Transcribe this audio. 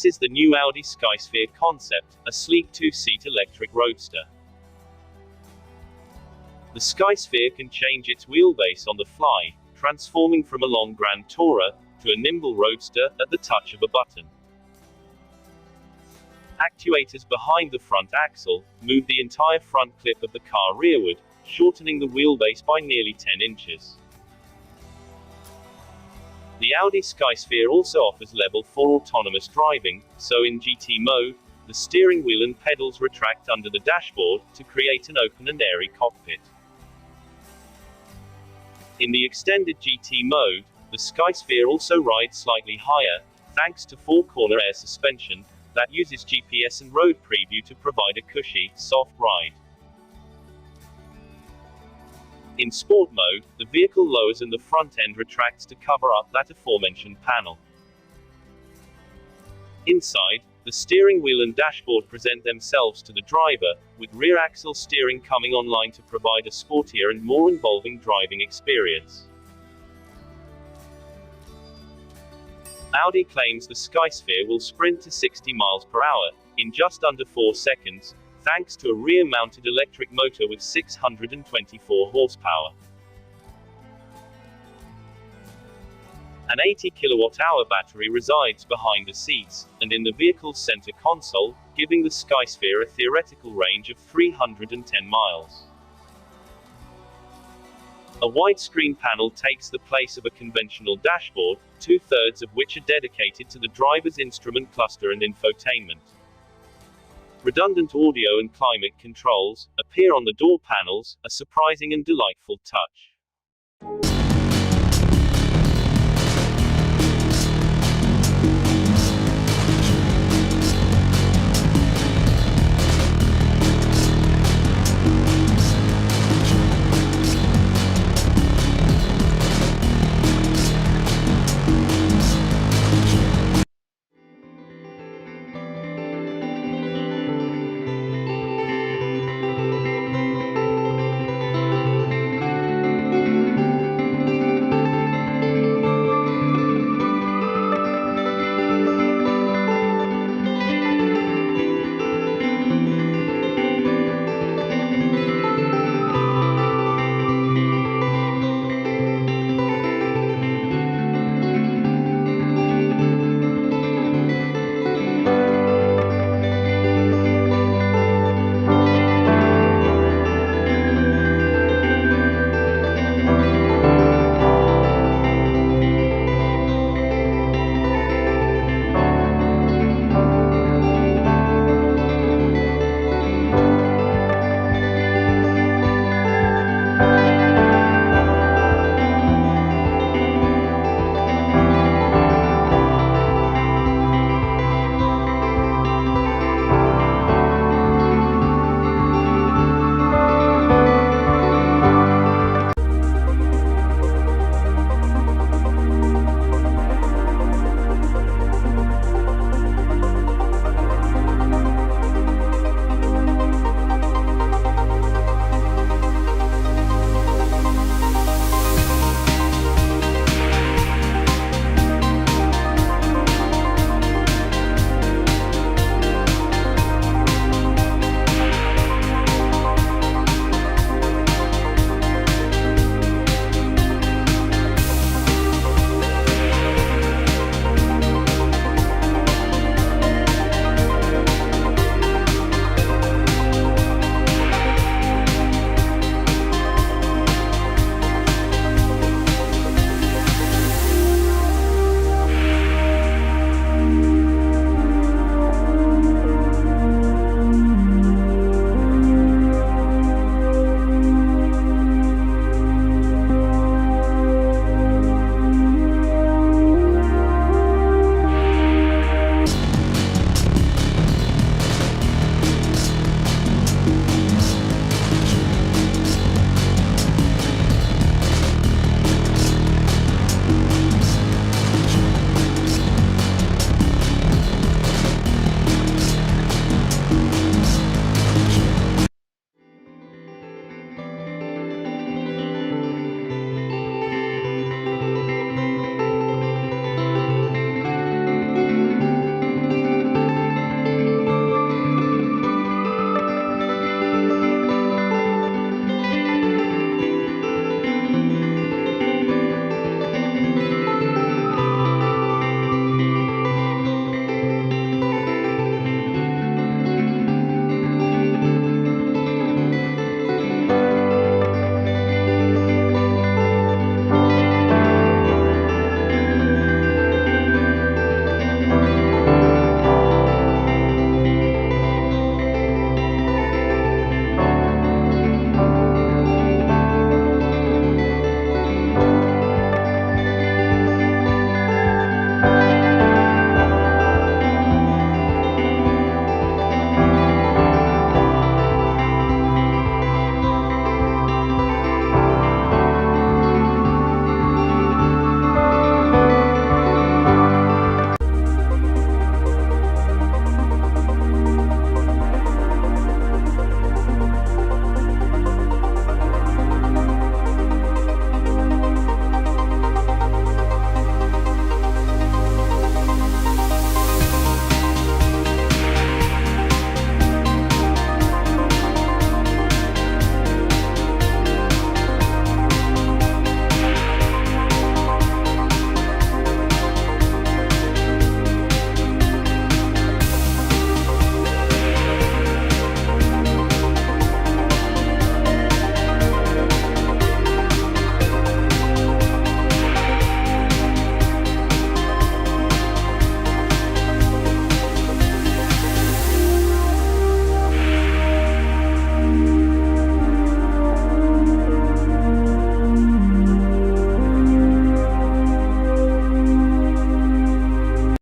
is the new Audi SKYSPHERE concept, a sleek two-seat electric roadster. The SKYSPHERE can change its wheelbase on the fly, transforming from a long Grand Tourer to a nimble roadster at the touch of a button. Actuators behind the front axle move the entire front clip of the car rearward, shortening the wheelbase by nearly 10 inches. The Audi SKYSPHERE also offers level 4 autonomous driving, so in GT mode, the steering wheel and pedals retract under the dashboard to create an open and airy cockpit. In the extended GT mode, the SKYSPHERE also rides slightly higher, thanks to four-corner air suspension that uses GPS and road preview to provide a cushy, soft ride. In sport mode, the vehicle lowers and the front end retracts to cover up that aforementioned panel. Inside, the steering wheel and dashboard present themselves to the driver, with rear axle steering coming online to provide a sportier and more involving driving experience. Audi claims the SKYSPHERE will sprint to 60 miles per hour in just under 4 seconds, thanks to a rear-mounted electric motor with 624 horsepower. An 80 kilowatt-hour battery resides behind the seats, and in the vehicle's center console, giving the SKYSPHERE a theoretical range of 310 miles. A widescreen panel takes the place of a conventional dashboard, 2/3 of which are dedicated to the driver's instrument cluster and infotainment. Redundant audio and climate controls appear on the door panels, a surprising and delightful touch.